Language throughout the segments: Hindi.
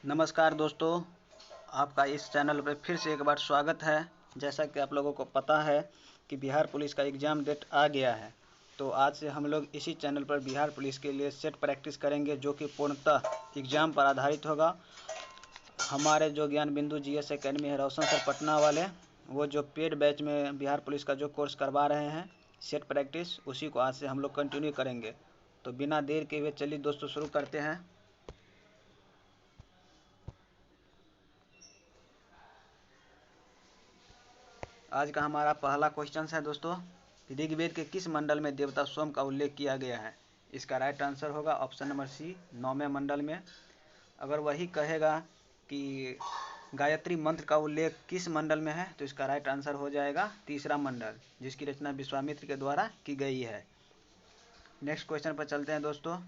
नमस्कार दोस्तों, आपका इस चैनल पर फिर से एक बार स्वागत है। जैसा कि आप लोगों को पता है कि बिहार पुलिस का एग्ज़ाम डेट आ गया है, तो आज से हम लोग इसी चैनल पर बिहार पुलिस के लिए सेट प्रैक्टिस करेंगे, जो कि पूर्णतः एग्ज़ाम पर आधारित होगा। हमारे जो ज्ञान बिंदु जीएस एकेडमी है रोशन सर पटना वाले, वो जो पेड बैच में बिहार पुलिस का जो कोर्स करवा रहे हैं सेट प्रैक्टिस, उसी को आज से हम लोग कंटिन्यू करेंगे। तो बिना देर के हुए चलिए दोस्तों शुरू करते हैं। आज का हमारा पहला क्वेश्चन है दोस्तों, ऋग्वेद के किस मंडल में देवता सोम का उल्लेख किया गया है? इसका राइट आंसर होगा ऑप्शन नंबर सी, 9वें मंडल में। अगर वही कहेगा कि गायत्री मंत्र का उल्लेख किस मंडल में है, तो इसका राइट आंसर हो जाएगा तीसरा मंडल, जिसकी रचना विश्वामित्र के द्वारा की गई है। नेक्स्ट क्वेश्चन पर चलते हैं दोस्तों।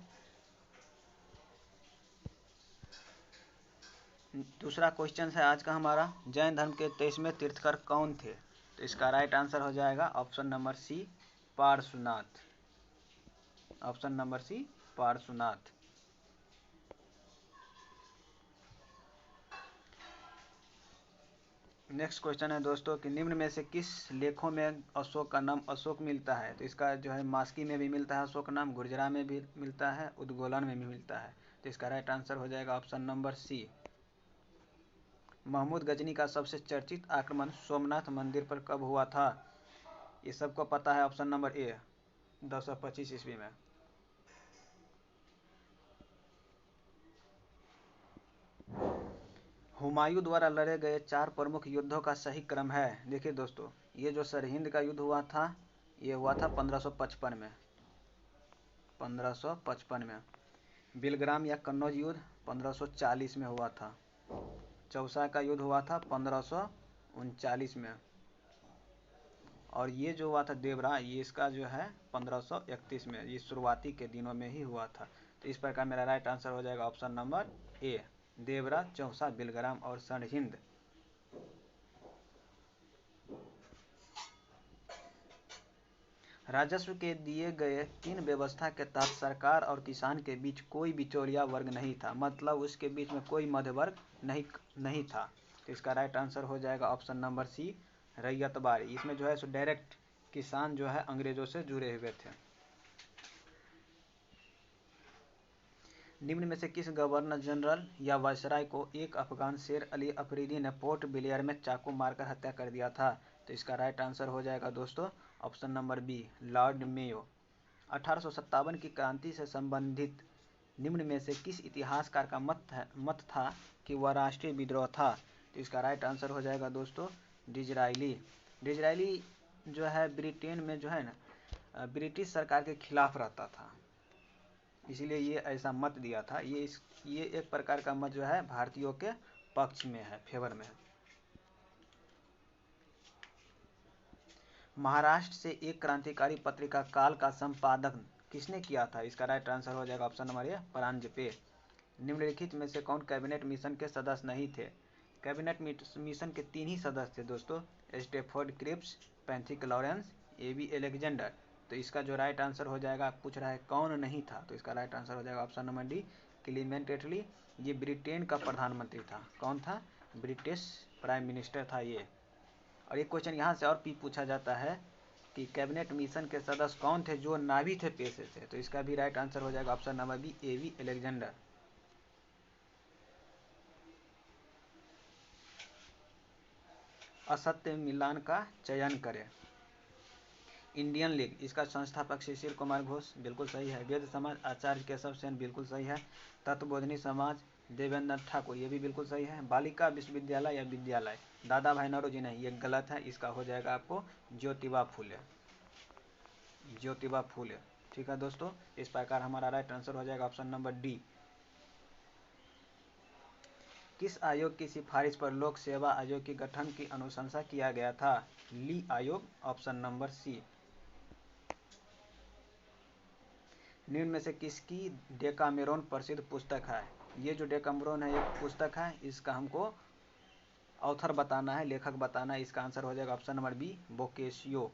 दूसरा क्वेश्चन है आज का हमारा, जैन धर्म के 23वें तीर्थकर कौन थे? तो इसका राइट आंसर हो जाएगा option number C, Parshvanath. Option number C, Parshvanath. Next question है दोस्तों कि निम्न में से किस लेखों में अशोक का नाम अशोक मिलता है? तो इसका जो है मास्की में भी मिलता है अशोक नाम, गुर्जरा में भी मिलता है, उद्गोलन में भी मिलता है। तो इसका राइट आंसर हो जाएगा option number C. Mahmud Ghazni का सबसे चर्चित आक्रमण सोमनाथ मंदिर पर कब हुआ था? ये सबको पता है, ऑप्शन नंबर ए, 1025 ईस्वी में। हुमायूं द्वारा लड़े गए 4 प्रमुख युद्धों का सही क्रम है। देखिए दोस्तों, ये जो सरहिंद का युद्ध हुआ था, ये हुआ था 1555 में। 1555 में। बिलग्राम या कन्नौज युद्ध 1540 में हुआ था। चौसा का युद्ध हुआ था 1539 में। और ये जो हुआ था देवरा, ये इसका जो है 1531 में। ये शुरुआती के दिनों में ही हुआ था। तो इस प्रकार मेरा राइट आंसर हो जाएगा ऑप्शन नंबर ए, देवरा, चौसा, बिलग्राम और सरहिंद। राजस्व के दिए गए 3 व्यवस्था के तहत सरकार और किसान के बीच कोई बिचौलिया वर्ग नहीं था, मतलब उसके बीच में कोई मध्य वर्ग नहीं था। तो इसका राइट आंसर हो जाएगा ऑप्शन नंबर सी, रैयतबारी। इसमें जो है सो डायरेक्ट किसान जो है अंग्रेजों से जुड़े हुए थे। निम्न में से किस गवर्नर जनरल या वायसराय को एक अफगान शेर अली अफरीदी ने पोर्ट ब्लेयर में चाकू मारकर हत्या कर दिया था? तो इसका राइट आंसर हो जाएगा दोस्तों option number B, Lord Mayo. 1857 की क्रांति से संबंधित निम्न में से किस इतिहासकार का मत था कि वह राष्ट्रीय विद्रोह था? तो इसका राइट आंसर हो जाएगा दोस्तों डिजराइली। डिजराइली जो है ब्रिटेन में जो है ना ब्रिटिश सरकार के खिलाफ रहता था, इसीलिए ये ऐसा मत दिया था। ये एक प्रकार का मत जो है भारतीयों के पक्ष में है, फेवर में है। महाराष्ट्र से एक क्रांतिकारी पत्रिका काल का संपादन किसने किया था? इसका राइट आंसर हो जाएगा ऑप्शन नंबर ए, परांजपे। निम्नलिखित में से कौन कैबिनेट मिशन के सदस्य नहीं थे? कैबिनेट मिशन के 3 ही सदस्य थे दोस्तों, Stafford Cripps, Pethick Lawrence, AB Alexander. तो इसका जो राइट आंसर हो जाएगा, आप पूछ रहा है कौन नहीं था, तो इसका राइट आंसर हो जाएगा ऑप्शन नंबर डी, क्लीमेंट एटली। ये ब्रिटेन का प्रधानमंत्री था। कौन था? ब्रिटिश प्राइम मिनिस्टर था ये। और एक क्वेश्चन यहाँ से और भी पूछा जाता है कि कैबिनेट मिशन के सदस्य कौन थे जो नावी थे पेशे से? तो इसका भी राइट आंसर हो जाएगा option number B, AB Alexander. असत्य मिलान का चयन करें। इंडियन लीग, इसका संस्थापक शिशिर कुमार घोष, बिल्कुल सही है। वेद समाज, आचार्य केशव सेन, बिल्कुल सही है। तत्वबोधिनी समाज, देवेंद्र ठाकुर, ये भी बिल्कुल सही है। बालिका विश्वविद्यालय या विद्यालय, दादा भाई नौरोजी, नहीं, ये गलत है। इसका हो जाएगा आपको ज्योतिबा फूले। ज्योतिबा फूले, ठीक है दोस्तों। इस प्रकार हमारा राइट आंसर हो जाएगा ऑप्शन नंबर डी। किस आयोग की सिफारिश पर लोक सेवा आयोग के गठन की अनुशंसा किया गया था? ली आयोग, ऑप्शन नंबर सी। निम्न में से किसकी डेकामेरोन प्रसिद्ध पुस्तक है? ये जो डेकामेरोन है एक पुस्तक है, इसका हमको ऑथर बताना है, लेखक बताना है। इसका आंसर हो जाएगा ऑप्शन नंबर बी, बोकेशियो।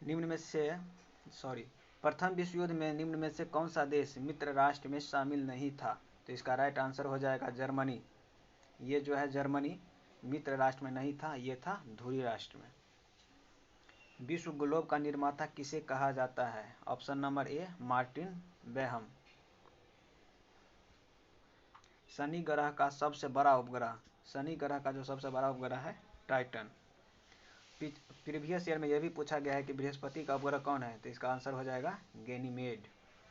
निम्न में से प्रथम विश्व युद्ध में निम्न में से कौन सा देश मित्र राष्ट्र में शामिल नहीं था? तो इसका राइट आंसर हो जाएगा जर्मनी। ये जो है जर्मनी मित्र राष्ट्र में नहीं था, ये था धुरी राष्ट्र में। विश्व ग्लोब का निर्माता किसे कहा जाता है? ऑप्शन नंबर ए मार्टिन बेहम। शनि ग्रह का सबसे बड़ा उपग्रह, शनि ग्रह का जो सबसे बड़ा उपग्रह है टाइटन। प्रीवियस ईयर में यह भी पूछा गया है कि बृहस्पति का उपग्रह कौन है? तो इसका आंसर हो जाएगा गैनीमेड।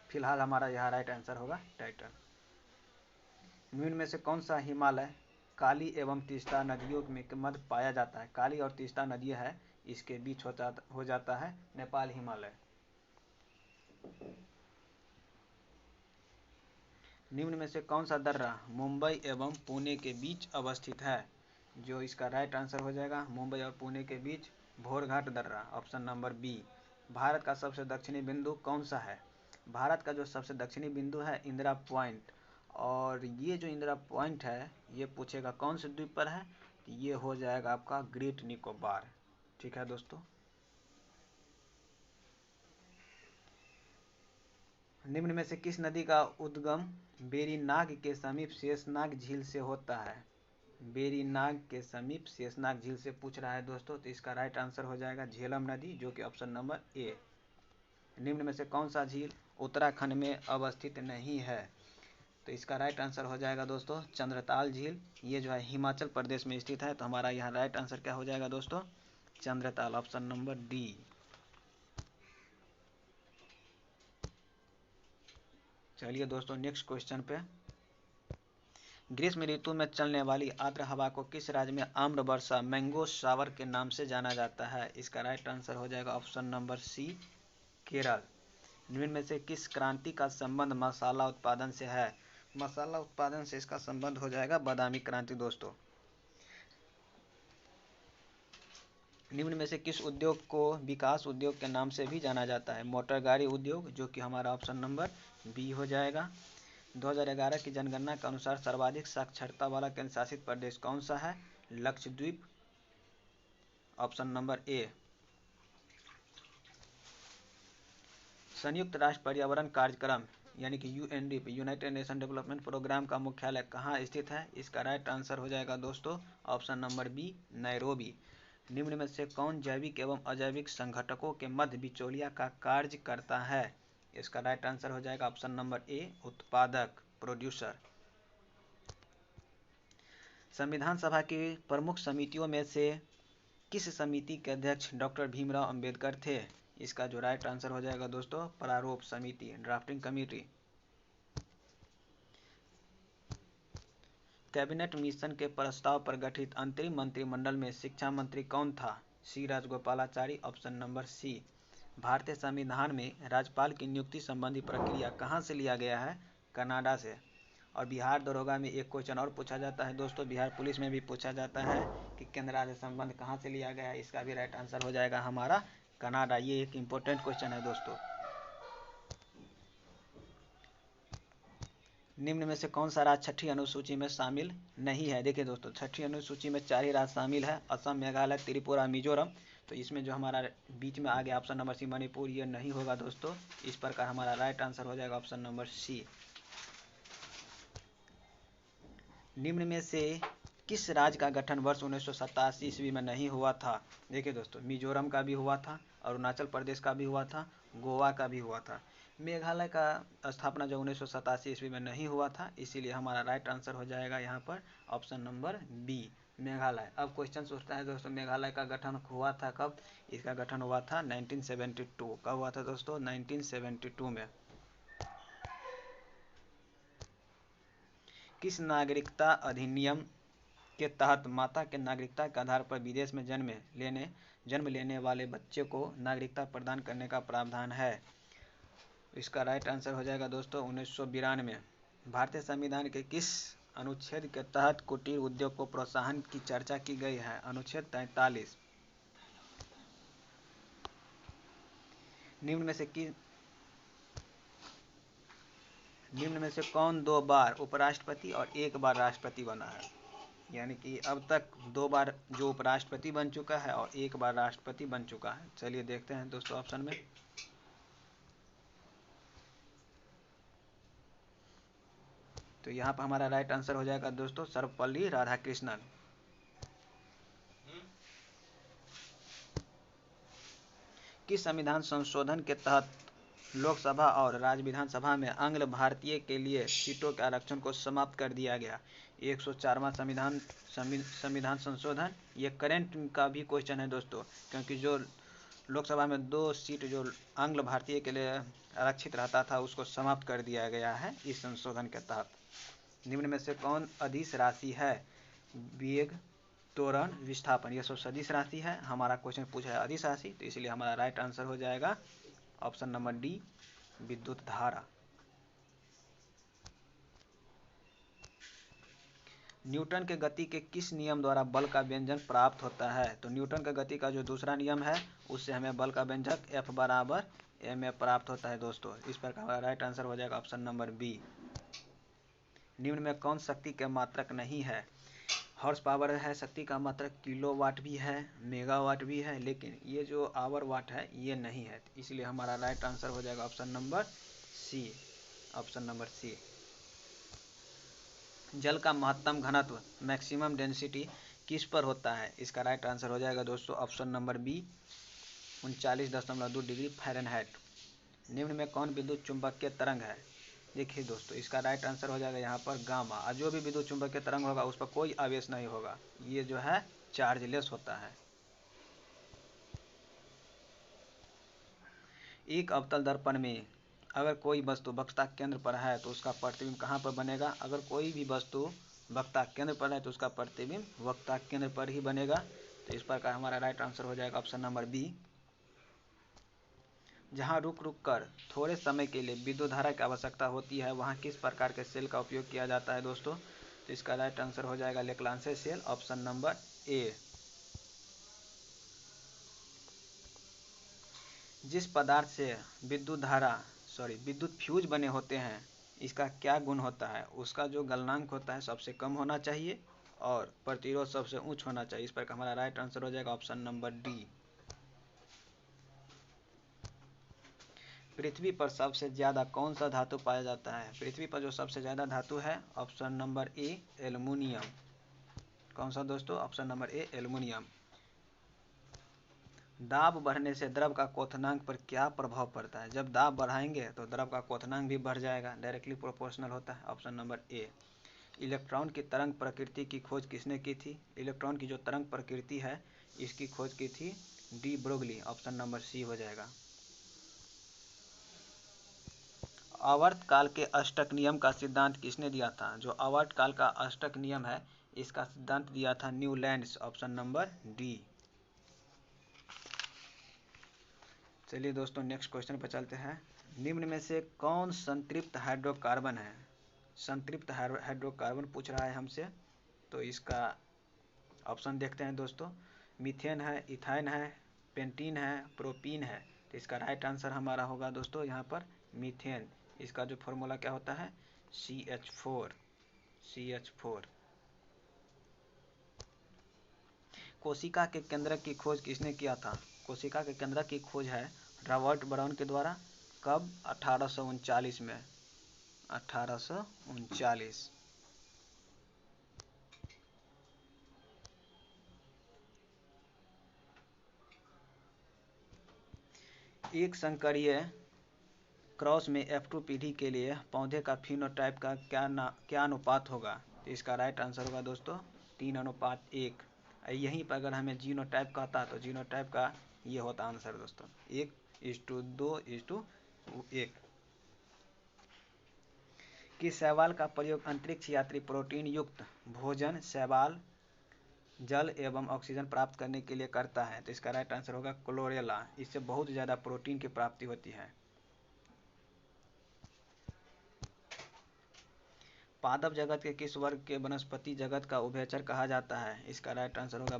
फिलहाल हमारा यहाँ राइट आंसर होगा टाइटन। निम्न में से कौन सा हिमालय काली एवं तीस्ता नदियों में के मध्य पाया जाता है? काली और तीस्ता नदियाँ है, इसके बीच हो जाता है नेपाल हिमालय। निम्न में से कौन सा दर्रा मुंबई एवं पुणे के बीच अवस्थित है? जो इसका राइट आंसर हो जाएगा मुंबई और पुणे के बीच भोरघाट दर्रा, ऑप्शन नंबर बी। भारत का सबसे दक्षिणी बिंदु कौन सा है? भारत का जो सबसे दक्षिणी बिंदु है इंदिरा पॉइंट, और ये जो इंदिरा पॉइंट है ये पूछेगा कौन से द्वीप पर है? ये हो जाएगा आपका ग्रेट निकोबार। ठीक है दोस्तों। निम्न में से किस नदी का उद्गम बेरीनाग के समीप शेषनाग झील से होता है? बेरीनाग के समीप शेषनाग झील से पूछ रहा है दोस्तों, तो इसका राइट आंसर हो जाएगा झेलम नदी, जो कि ऑप्शन नंबर ए। निम्न में से कौन सा झील उत्तराखंड में अवस्थित नहीं है? तो इसका राइट आंसर हो जाएगा दोस्तों चंद्रताल झील। ये जो है हिमाचल प्रदेश में स्थित है, तो हमारा यहाँ राइट आंसर क्या हो जाएगा दोस्तों? Chandratal, option number D. चलिए दोस्तों नेक्स्ट क्वेश्चन पे। ग्रीष्म ऋतु में चलने वाली आर्द्र हवा को किस राज्य में आम्र वर्षा मैंगो शावर के नाम से जाना जाता है? इसका राइट आंसर हो जाएगा ऑप्शन नंबर सी केरल। निम्न में से किस क्रांति का संबंध मसाला उत्पादन से है? मसाला उत्पादन से इसका संबंध हो जाएगा बादामी क्रांति दोस्तों। निम्न में से किस उद्योग को विकास उद्योग के नाम से भी जाना जाता है? मोटर गाड़ी उद्योग, जो कि हमारा ऑप्शन नंबर बी हो जाएगा। 2011 की जनगणना के अनुसार सर्वाधिक साक्षरता वाला केंद्र शासित प्रदेश कौन सा है? Lakshadweep, option number A. संयुक्त राष्ट्र पर्यावरण कार्यक्रम यानी कि UNDP, United Nation Development Programme का मुख्यालय कहाँ स्थित है? इसका राइट आंसर हो जाएगा दोस्तों ऑप्शन नंबर बी नैरोबी। निम्न में से कौन जैविक एवं अजैविक संघटकों के मध्य बिचौलिया का कार्य करता है? इसका राइट आंसर हो जाएगा ऑप्शन नंबर ए उत्पादक, प्रोड्यूसर। संविधान सभा की प्रमुख समितियों में से किस समिति के अध्यक्ष डॉक्टर भीमराव अंबेडकर थे? इसका जो राइट आंसर हो जाएगा दोस्तों प्रारूप समिति, ड्राफ्टिंग कमेटी। कैबिनेट मिशन के प्रस्ताव पर गठित अंतरिम मंत्रिमंडल में शिक्षा मंत्री कौन था? सी राजगोपालाचारी, ऑप्शन नंबर सी। भारतीय संविधान में राज्यपाल की नियुक्ति संबंधी प्रक्रिया कहाँ से लिया गया है? कनाडा से। और बिहार दरोगा में एक क्वेश्चन और पूछा जाता है दोस्तों, बिहार पुलिस में भी पूछा जाता है कि केंद्र राज्य संबंध कहाँ से लिया गया है? इसका भी राइट आंसर हो जाएगा हमारा कनाडा। ये एक इम्पोर्टेंट क्वेश्चन है दोस्तों। निम्न में से कौन सा राज्य छठी अनुसूची में शामिल नहीं है? देखिए दोस्तों छठी अनुसूची में 4 ही राज्य शामिल है, असम, मेघालय, त्रिपुरा, मिजोरम। तो इसमें जो हमारा बीच में आ गया ऑप्शन नंबर सी मणिपुर, ये नहीं होगा दोस्तों। इस प्रकार हमारा राइट आंसर हो जाएगा ऑप्शन नंबर सी। निम्न में से किस राज्य का गठन वर्ष 1987 ईस्वी में नहीं हुआ था? देखिए दोस्तों मिजोरम का भी हुआ था, अरुणाचल प्रदेश का भी हुआ था, गोवा का भी हुआ था। मेघालय का स्थापना जो 1987 ईस्वी में नहीं हुआ था, इसीलिए हमारा राइट आंसर हो जाएगा यहाँ पर ऑप्शन नंबर बी मेघालय। अब क्वेश्चन उठता है दोस्तों मेघालय का गठन हुआ था कब? इसका गठन हुआ था 1972। कब हुआ था दोस्तों? 1972 में। किस नागरिकता अधिनियम के तहत माता के नागरिकता के आधार पर विदेश में जन्म लेने वाले बच्चे को नागरिकता प्रदान करने का प्रावधान है? इसका राइट आंसर हो जाएगा दोस्तों 1992। भारतीय संविधान के किस अनुच्छेद के तहत कुटीर उद्योग को प्रोत्साहन की चर्चा की गई है? अनुच्छेद 43। निम्न में से कौन 2 बार उपराष्ट्रपति और 1 बार राष्ट्रपति बना है? यानी कि अब तक 2 बार जो उपराष्ट्रपति बन चुका है और 1 बार राष्ट्रपति बन चुका है। चलिए देखते हैं दोस्तों ऑप्शन में। तो यहाँ पर हमारा राइट आंसर हो जाएगा दोस्तों सर्वपल्ली राधाकृष्णन। किस संविधान संशोधन के तहत लोकसभा और राज्य विधानसभा में आंग्ल भारतीय के लिए सीटों के आरक्षण को समाप्त कर दिया गया? 104वां संविधान संशोधन। ये करंट का भी क्वेश्चन है दोस्तों, क्योंकि जो लोकसभा में 2 सीट जो आंग्ल भारतीय के लिए आरक्षित रहता था उसको समाप्त कर दिया गया है इस संशोधन के तहत। निम्न में से कौन अदिश राशि है? वेग, त्वरण, विस्थापन, ये सब सदिश राशि है। हमारा क्वेश्चन पूछा है अदिश राशि, तो इसलिए हमारा राइट आंसर हो जाएगा ऑप्शन नंबर डी, विद्युत धारा। न्यूटन के गति के किस नियम द्वारा बल का व्यंजक प्राप्त होता है? तो न्यूटन के गति का जो दूसरा नियम है उससे हमें बल का व्यंजक F बराबर ma प्राप्त होता है दोस्तों। इस पर हमारा राइट आंसर हो जाएगा ऑप्शन नंबर बी। निम्न में कौन शक्ति के मात्रक नहीं है? हॉर्स पावर है शक्ति का मात्रक, किलोवाट भी है, मेगावाट भी है, लेकिन ये जो आवर वाट है ये नहीं है। इसलिए हमारा राइट आंसर हो जाएगा option number C. Option number C. जल का महत्तम घनत्व मैक्सिमम डेंसिटी किस पर होता है? इसका राइट आंसर हो जाएगा दोस्तों option number B, 39.2 degree Fahrenheit. निम्न में कौन विद्युत चुंबकीय तरंग है? देखिए दोस्तों इसका राइट आंसर हो जाएगा यहाँ पर गामा। और जो भी विद्युत चुंबकीय तरंग होगा उस पर कोई आवेश नहीं होगा, ये जो है चार्जलेस होता है। एक अवतल दर्पण में अगर कोई वस्तु वक्रता केंद्र पर है तो उसका प्रतिबिंब कहाँ पर बनेगा? अगर कोई भी वस्तु वक्रता केंद्र पर है तो उसका प्रतिबिंब वक्रता केंद्र पर ही बनेगा। तो इस पर का हमारा राइट आंसर हो जाएगा ऑप्शन नंबर बी। जहाँ रुक रुक कर थोड़े समय के लिए विद्युत धारा की आवश्यकता होती है वहाँ किस प्रकार के सेल का उपयोग किया जाता है दोस्तों? तो इसका राइट आंसर हो जाएगा लेक्लांसे सेल, ऑप्शन नंबर ए। जिस पदार्थ से विद्युत फ्यूज बने होते हैं इसका क्या गुण होता है? उसका जो गलनांक होता है सबसे कम होना चाहिए और प्रतिरोध सबसे उच्च होना चाहिए। इस पर का हमारा राइट आंसर हो जाएगा ऑप्शन नंबर डी। पृथ्वी पर सबसे ज़्यादा कौन सा धातु पाया जाता है? पृथ्वी पर जो सबसे ज़्यादा धातु है ऑप्शन नंबर ए, एल्युमिनियम। कौन सा दोस्तों? ऑप्शन नंबर ए, एल्युमिनियम। दाब बढ़ने से द्रव का क्वथनांक पर क्या प्रभाव पड़ता है? जब दाब बढ़ाएंगे तो द्रव का क्वथनांक भी बढ़ जाएगा, डायरेक्टली प्रोपोर्शनल होता है। ऑप्शन नंबर ए। इलेक्ट्रॉन की तरंग प्रकृति की खोज किसने की थी? इलेक्ट्रॉन की जो तरंग प्रकृति है इसकी खोज की थी De Broglie. Option number C हो जाएगा। आवर्त काल के अष्टक नियम का सिद्धांत किसने दिया था? जो आवर्त काल का अष्टक नियम है इसका सिद्धांत दिया था न्यूलैंड्स। Option number D. चलिए दोस्तों नेक्स्ट क्वेश्चन पर चलते हैं। निम्न में से कौन संतृप्त हाइड्रोकार्बन है? संतृप्त हाइड्रोकार्बन पूछ रहा है हमसे, तो इसका ऑप्शन देखते हैं दोस्तों। मीथेन है, इथाइन है, पेंटीन है, प्रोपीन है। तो इसका राइट आंसर हमारा होगा दोस्तों यहाँ पर मीथेन। इसका जो फॉर्मूला क्या होता है? CH4। कोशिका के केंद्रक की खोज किसने किया था? कोशिका के केंद्रक की खोज है रॉबर्ट ब्राउन के द्वारा। कब? 1839 में। 1839। एक संकरीय क्रॉस में F2 पीढ़ी के लिए पौधे का फिनोटाइप का क्या अनुपात होगा? तो इसका राइट आंसर होगा दोस्तों 3:1। यहीं पर अगर हमें जीनोटाइप कहता तो जीनोटाइप का ये होता आंसर दोस्तों 1:2:1। कि शैवाल का प्रयोग अंतरिक्ष यात्री प्रोटीन युक्त भोजन, शैवाल जल एवं ऑक्सीजन प्राप्त करने के लिए करता है? तो इसका राइट आंसर होगा क्लोरेला। इससे बहुत ज़्यादा प्रोटीन की प्राप्ति होती है। पादप जगत के किस वर्ग के वनस्पति जगत का उभयचर कहा जाता है? इसका राइट आंसर होगा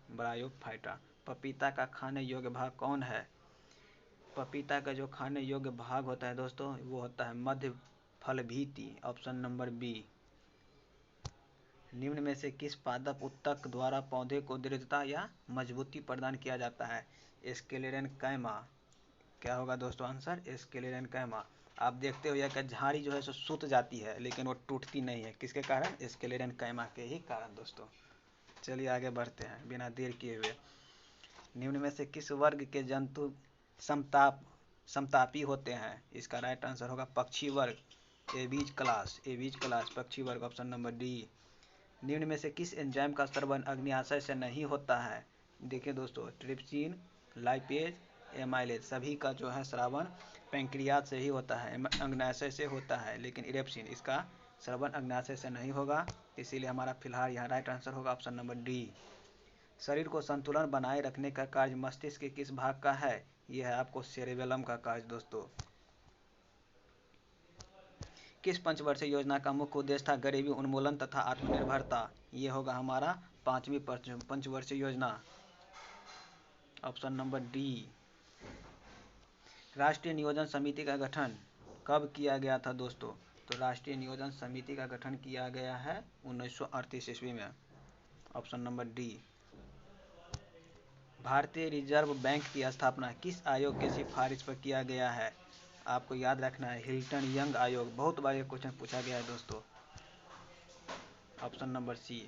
ब्रायोफाइटा। पपीता का खाने योग्य भाग कौन है? पपीता का जो खाने योग्य भाग होता है दोस्तों वो होता है मध्य फल भीति। Option number B. निम्न में से किस पादप उत्तक द्वारा पौधे को दृढ़ता या मजबूती प्रदान किया जाता है? स्क्लेरेनकैमा। क्या होगा दोस्तों आंसर? स्क्लेरेनकैमा। आप देखते हो यह झाड़ी जो है सो सूत जाती है लेकिन वो टूटती नहीं है, किसके कारण? स्क्लेरेनकैमा के ही कारण दोस्तों। चलिए आगे बढ़ते हैं बिना देर किए हुए। निम्न में से किस वर्ग के जंतु समतापी होते हैं? इसका राइट आंसर होगा पक्षी वर्ग, एवीज क्लास पक्षी वर्ग, ऑप्शन नंबर डी। निम्न में से किस एंजाइम का स्रवण अग्न्याशय से नहीं होता है? देखिए दोस्तों, ट्रिप्सिन, लाइपेज, एमाइलेज सभी का जो है श्रवण पैंक्रियाज से ही होता है, अग्न्याशय से होता है, लेकिन इरेप्सिन इसका श्रवण अग्न्याशय से नहीं होगा, इसीलिए हमारा फिलहाल यहाँ राइट आंसर होगा ऑप्शन नंबर डी। शरीर को संतुलन बनाए रखने का कार्य मस्तिष्क के किस भाग का है? यह है आपको सेरेबेलम का कार्य दोस्तों। किस पंचवर्षीय योजना का मुख्य उद्देश्य था गरीबी उन्मूलन तथा आत्मनिर्भरता? ये होगा हमारा 5वीं पंचवर्षीय योजना, ऑप्शन नंबर डी। राष्ट्रीय नियोजन समिति का गठन कब किया गया था दोस्तों? तो राष्ट्रीय नियोजन समिति का गठन किया गया है 1938 ईस्वी में, ऑप्शन नंबर डी। भारतीय रिजर्व बैंक की स्थापना किस आयोग के सिफारिश पर किया गया है? आपको याद रखना है हिल्टन यंग आयोग, बहुत बार ये क्वेश्चन पूछा गया है दोस्तों, ऑप्शन नंबर सी।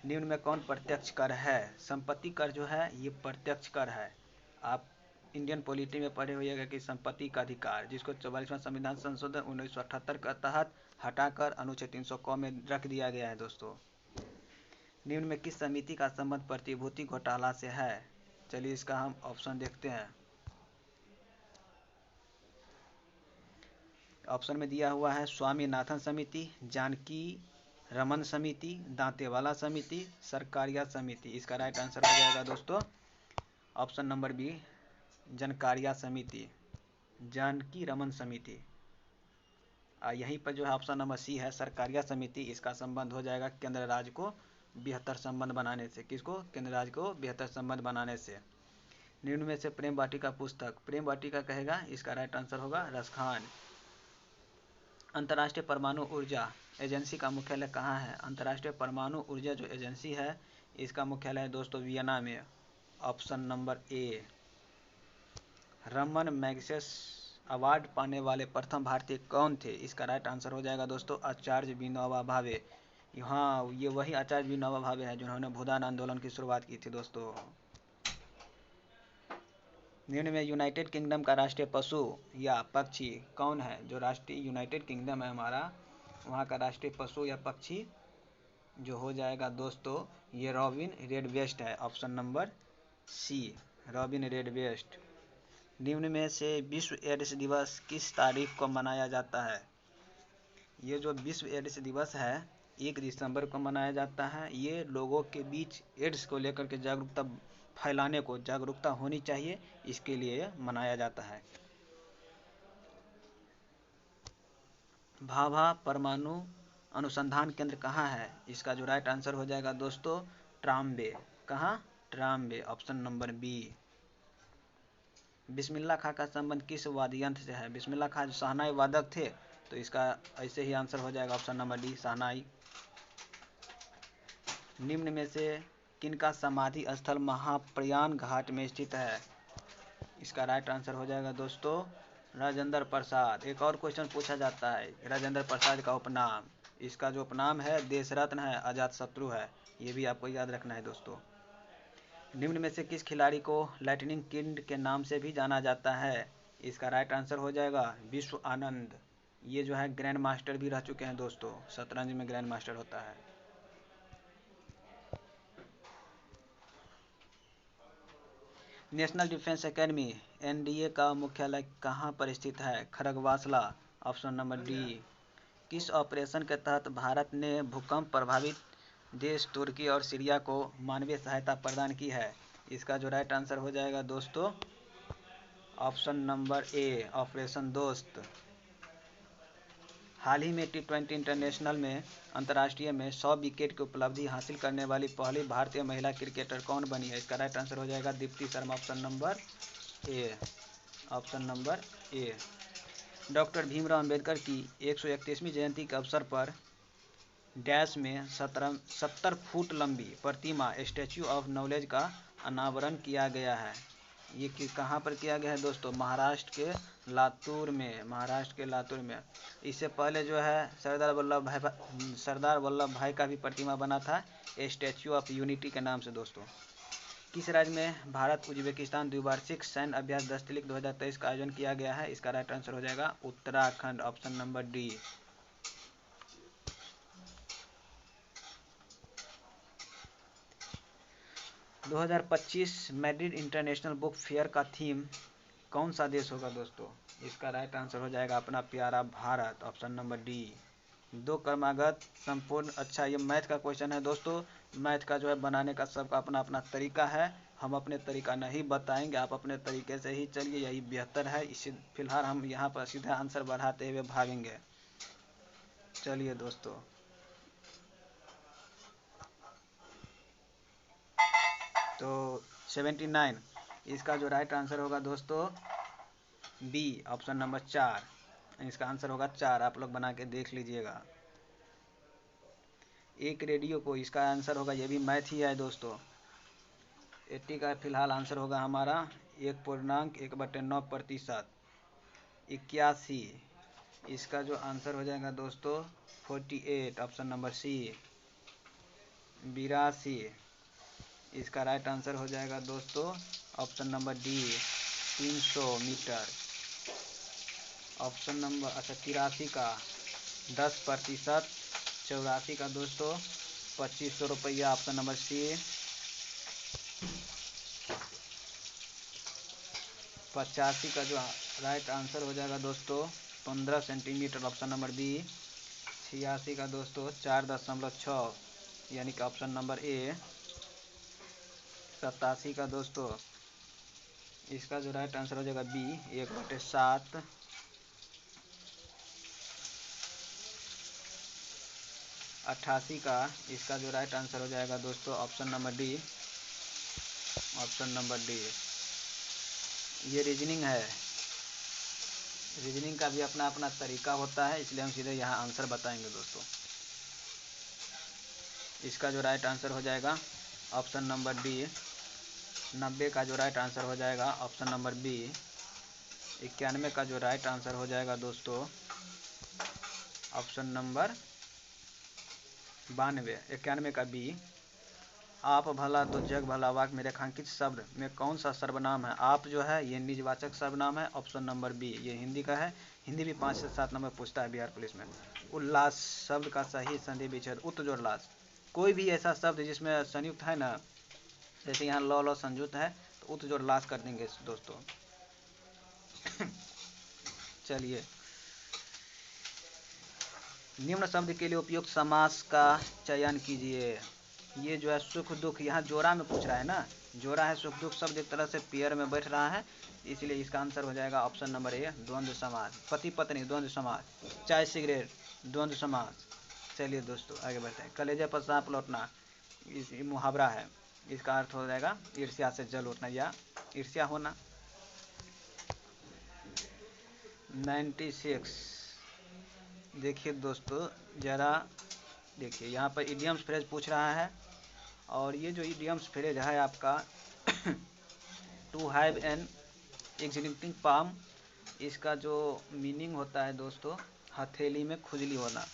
निम्न में कौन प्रत्यक्ष कर है? संपत्ति कर जो है ये प्रत्यक्ष कर है। आप इंडियन पॉलिटी में पढ़े होइएगा कि संपत्ति का अधिकार, जिसको 44वां संविधान संशोधन 1978 के तहत हटाकर अनुच्छेद 300 क में रख दिया गया है दोस्तों। निम्न में किस समिति का संबंध प्रतिभूति घोटाला से है? चलिए इसका हम ऑप्शन देखते हैं। ऑप्शन में दिया हुआ है स्वामीनाथन समिति, जानकी रमन समिति, दांतेवाला समिति, सरकारिया समिति। इसका राइट आंसर हो जाएगा दोस्तों ऑप्शन नंबर बी, जानकारिया समिति, जानकी रमन समिति। यहीं पर जो है ऑप्शन नंबर सी है सरकारिया समिति, इसका संबंध हो जाएगा केंद्र राज्य को बेहतर संबंध बनाने से। किसको? केंद्र राज्य को बेहतर संबंध बनाने से। निम्न में से प्रेम वाटिका पुस्तक, प्रेम वाटिका कहेगा, इसका राइट आंसर होगा रसखान। अंतर्राष्ट्रीय परमाणु ऊर्जा एजेंसी का मुख्यालय कहाँ है? अंतर्राष्ट्रीय परमाणु ऊर्जा जो एजेंसी है इसका मुख्यालय है दोस्तों वियना में, ऑप्शन नंबर ए। रमन मैग्सेस अवार्ड पाने वाले प्रथम भारतीय कौन थे? इसका राइट आंसर हो जाएगा दोस्तों आचार्य विनोबा भावे। हाँ, ये वही आचार्य विनोबा भावे है जिन्होंने भूदान आंदोलन की शुरुआत की थी दोस्तों। निम्न में यूनाइटेड किंगडम का राष्ट्रीय पशु या पक्षी कौन है? जो राष्ट्रीय यूनाइटेड किंगडम है हमारा, वहाँ का राष्ट्रीय पशु या पक्षी जो हो जाएगा दोस्तों ये रॉबिन रेडवेस्ट है, ऑप्शन नंबर सी, रॉबिन रेडवेस्ट। निम्न में से विश्व एड्स दिवस किस तारीख को मनाया जाता है? ये जो विश्व एड्स दिवस है 1 दिसंबर को मनाया जाता है। ये लोगों के बीच एड्स को लेकर के जागरूकता फैलाने को, जागरूकता होनी चाहिए, इसके लिए मनाया जाता है। भाभा परमाणु अनुसंधान केंद्र कहाँ है? इसका जो राइट आंसर हो जाएगा दोस्तों ट्राम्बे। कहाँ? Trombay, option number B. Bismillah Khan का संबंध किस वाद्य यंत्र से है? बिस्मिल्लाह खां जो शहनाई वादक थे, तो इसका ऐसे ही आंसर हो जाएगा ऑप्शन नंबर डी, शहनाई। निम्न में से किनका समाधि स्थल महाप्रयाण घाट में स्थित है? इसका राइट आंसर हो जाएगा दोस्तों राजेंद्र प्रसाद। एक और क्वेश्चन पूछा जाता है राजेंद्र प्रसाद का उपनाम, इसका जो उपनाम है देश रत्न है, अजात शत्रु है, ये भी आपको याद रखना है दोस्तों। निम्न में से किस खिलाड़ी को लाइटनिंग किड के नाम से भी जाना जाता है? इसका राइट आंसर हो जाएगा विश्व आनंद। ये जो है ग्रैंड मास्टर भी रह चुके हैं दोस्तों, शतरंज में ग्रैंड मास्टर होता है। नेशनल डिफेंस एकेडमी एनडीए का मुख्यालय कहाँ पर स्थित है? Khadakwasla, option number D. किस ऑपरेशन के तहत भारत ने भूकंप प्रभावित देश तुर्की और सीरिया को मानवीय सहायता प्रदान की है? इसका जो राइट आंसर हो जाएगा दोस्तों ऑप्शन नंबर ए, ऑपरेशन दोस्त। हाल ही में T20 इंटरनेशनल में अंतर्राष्ट्रीय में 100 विकेट की उपलब्धि हासिल करने वाली पहली भारतीय महिला क्रिकेटर कौन बनी है? इसका राइट आंसर हो जाएगा दीप्ति शर्मा, ऑप्शन नंबर ए, ऑप्शन नंबर ए। डॉक्टर भीमराव अंबेडकर की 131वीं जयंती के अवसर पर डैश में 70 फुट लंबी प्रतिमा स्टैच्यू ऑफ नॉलेज का अनावरण किया गया है। ये कि कहाँ पर किया गया है दोस्तों? महाराष्ट्र के लातूर में। इससे पहले जो है सरदार वल्लभ भाई का भी प्रतिमा बना था स्टैच्यू ऑफ यूनिटी के नाम से दोस्तों। किस राज्य में भारत उज्बेकिस्तान द्विवार्षिक सैन्य अभ्यास दस्तलिक 2023 का आयोजन किया गया है? इसका राइट आंसर हो जाएगा उत्तराखंड, ऑप्शन नंबर डी। दो 2025 मैड्रिड इंटरनेशनल बुक फेयर का थीम कौन सा देश होगा दोस्तों? इसका राइट आंसर हो जाएगा अपना प्यारा भारत, ऑप्शन नंबर डी। 2 क्रमागत संपूर्ण। अच्छा, ये मैथ का क्वेश्चन है दोस्तों। मैथ का जो है बनाने का सबका अपना अपना तरीका है। हम अपने तरीका नहीं बताएंगे, आप अपने तरीके से ही चलिए, यही बेहतर है। इसी फिलहाल हम यहाँ पर सीधा आंसर बढ़ाते हुए भागेंगे। चलिए दोस्तों, तो 79 इसका जो राइट आंसर होगा दोस्तों बी, ऑप्शन नंबर 4। इसका आंसर होगा 4। आप लोग बना के देख लीजिएगा। एक रेडियो को, इसका आंसर होगा, ये भी मैथ ही है दोस्तों। 80 का फिलहाल आंसर होगा हमारा 1.1/9%। 81 इसका जो आंसर हो जाएगा दोस्तों 48, ऑप्शन नंबर सी। 82 इसका राइट आंसर हो जाएगा दोस्तों option number D, 300 metre. Option number 83 का 10%। 84 का दोस्तों 2500 रुपया, ऑप्शन नंबर सी। 85 का जो राइट आंसर हो जाएगा दोस्तों 15 सेंटीमीटर, ऑप्शन नंबर बी। 86 का दोस्तों 4.6 यानी कि ऑप्शन नंबर ए। 87 का दोस्तों इसका जो राइट आंसर हो जाएगा बी, 1/7। 88 का इसका जो राइट आंसर हो जाएगा दोस्तों option number D, option number D. ये रीजनिंग है, रीजनिंग का भी अपना अपना तरीका होता है, इसलिए हम सीधे यहाँ आंसर बताएंगे दोस्तों। इसका जो राइट आंसर हो जाएगा ऑप्शन नंबर डी। 90 का जो राइट आंसर हो जाएगा ऑप्शन नंबर बी। 91 का जो राइट आंसर हो जाएगा दोस्तों ऑप्शन नंबर 92, 91 का बी। आप भला तो जग भला वाक्य में रेखांकित शब्द में कौन सा सर्वनाम है? आप जो है ये निजवाचक सर्वनाम है, ऑप्शन नंबर बी। ये हिंदी का है, हिंदी भी 5 से 7 नंबर पूछता है बिहार पुलिस में। उल्लास शब्द का सही संधि विच्छेद उत्तजोड़लास। कोई भी ऐसा शब्द जिसमें संयुक्त है ना, जैसे यहाँ लौ संयुक्त है तो उत्तजोड़लास कर देंगे दोस्तों। चलिए, निम्न शब्द के लिए उपयुक्त समास का चयन कीजिए। ये जो है सुख दुख, यहाँ जोड़ा में पूछ रहा है ना, जोड़ा है सुख दुख शब्द एक तरह से पेयर में बैठ रहा है, इसलिए इसका आंसर हो जाएगा ऑप्शन नंबर ए, द्वंद्व समास। पति पत्नी द्वंद्व समास, चाय सिगरेट द्वंद्व समास। चलिए दोस्तों आगे बढ़ते हैं। कलेजे पर सांप लौटना इस मुहावरा है, इसका अर्थ हो जाएगा ईर्ष्या से जल उठना या ईर्ष्या होना। 96 देखिए दोस्तों, ज़रा देखिए यहाँ पर इडियम्स फ्रेज पूछ रहा है, और ये जो इडियम्स फ्रेज है आपका to have an existing palm, इसका जो मीनिंग होता है दोस्तों हथेली में खुजली होना।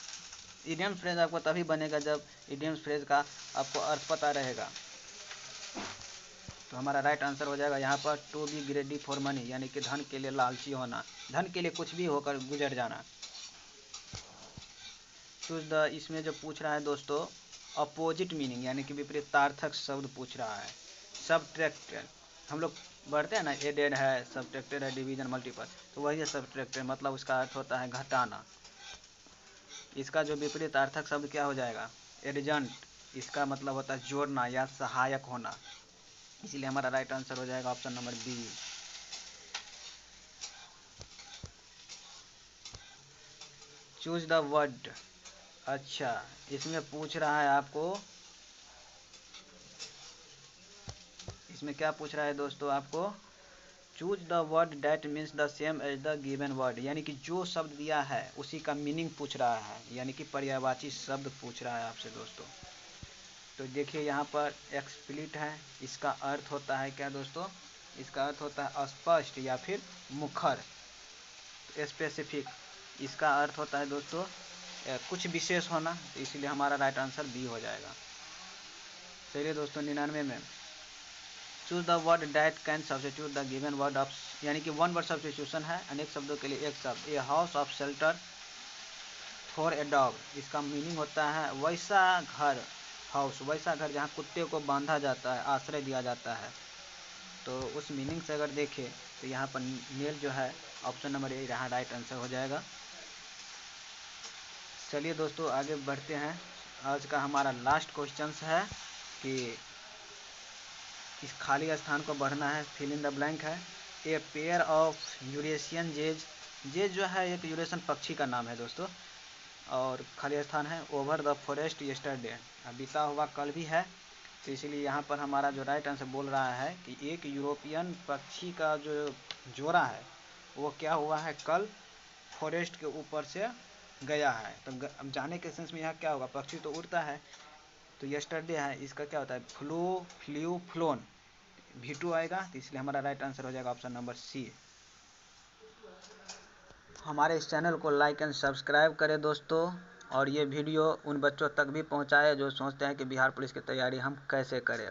इडियम्स फ्रेज आपको तभी बनेगा जब इडियम्स फ्रेज का आपको अर्थ पता रहेगा। तो हमारा राइट आंसर हो जाएगा यहाँ पर to be greedy for money, यानी कि धन के लिए लालची होना, धन के लिए कुछ भी होकर गुजर जाना। तो इसमें जो पूछ रहा है दोस्तों अपोजिट मीनिंग, यानी कि विपरीतार्थक शब्द पूछ रहा है। सबट्रैक्टेड, हम लोग बढ़ते हैं ना, एडेड है, सबट्रैक्टेड है, डिवीजन मल्टीपल, तो वही है सबट्रैक्टेड, मतलब उसका अर्थ होता है घटाना। इसका जो विपरीतार्थक शब्द क्या हो जाएगा? एडजंट, इसका मतलब होता है जोड़ना या सहायक होना, इसीलिए हमारा राइट आंसर हो जाएगा option number B. Choose the word. अच्छा, इसमें पूछ रहा है आपको, इसमें क्या पूछ रहा है दोस्तों आपको choose the word that means the same as the given word, यानी कि जो शब्द दिया है उसी का मीनिंग पूछ रहा है, यानी कि पर्यायवाची शब्द पूछ रहा है आपसे दोस्तों। तो देखिए यहाँ पर एक्सप्लिट है, इसका अर्थ होता है क्या दोस्तों, इसका अर्थ होता है स्पष्ट या फिर मुखर। स्पेसिफिक, इसका अर्थ होता है दोस्तों कुछ विशेष होना, तो इसलिए हमारा राइट आंसर बी हो जाएगा। चलिए दोस्तों 99 में choose the word that can substitute the given word of, यानी कि वन वर्ड सब्स्टिट्यूशन है, अनेक शब्दों के लिए एक शब्द। A house of shelter for a dog, इसका मीनिंग होता है वैसा घर, हाउस वैसा घर जहाँ कुत्ते को बांधा जाता है, आश्रय दिया जाता है। तो उस मीनिंग से अगर देखें तो यहाँ पर मेल जो है ऑप्शन नंबर ए यहाँ राइट आंसर हो जाएगा। चलिए दोस्तों आगे बढ़ते हैं। आज का हमारा लास्ट क्वेश्चन है कि इस खाली स्थान को भरना है, फिल इन द ब्लैंक है। ए पेयर ऑफ यूरेशियन जेज, जेज जो है एक यूरेशियन पक्षी का नाम है दोस्तों, और खाली स्थान है ओवर द फॉरेस्ट यस्टरडे, बीता हुआ कल भी है, तो इसलिए यहाँ पर हमारा जो राइट आंसर बोल रहा है कि एक यूरोपियन पक्षी का जो जोड़ा है वो क्या हुआ है, कल फॉरेस्ट के ऊपर से गया है। तो जाने के सेंस में यहाँ क्या होगा, पक्षी तो उड़ता है, तो यस्टरडे है, इसका क्या होता है फ्लू फ्लोन, V2 आएगा, तो इसलिए हमारा राइट आंसर हो जाएगा ऑप्शन नंबर सी। हमारे इस चैनल को लाइक एंड सब्सक्राइब करें दोस्तों, और ये वीडियो उन बच्चों तक भी पहुंचाएं जो सोचते हैं कि बिहार पुलिस की तैयारी हम कैसे करें।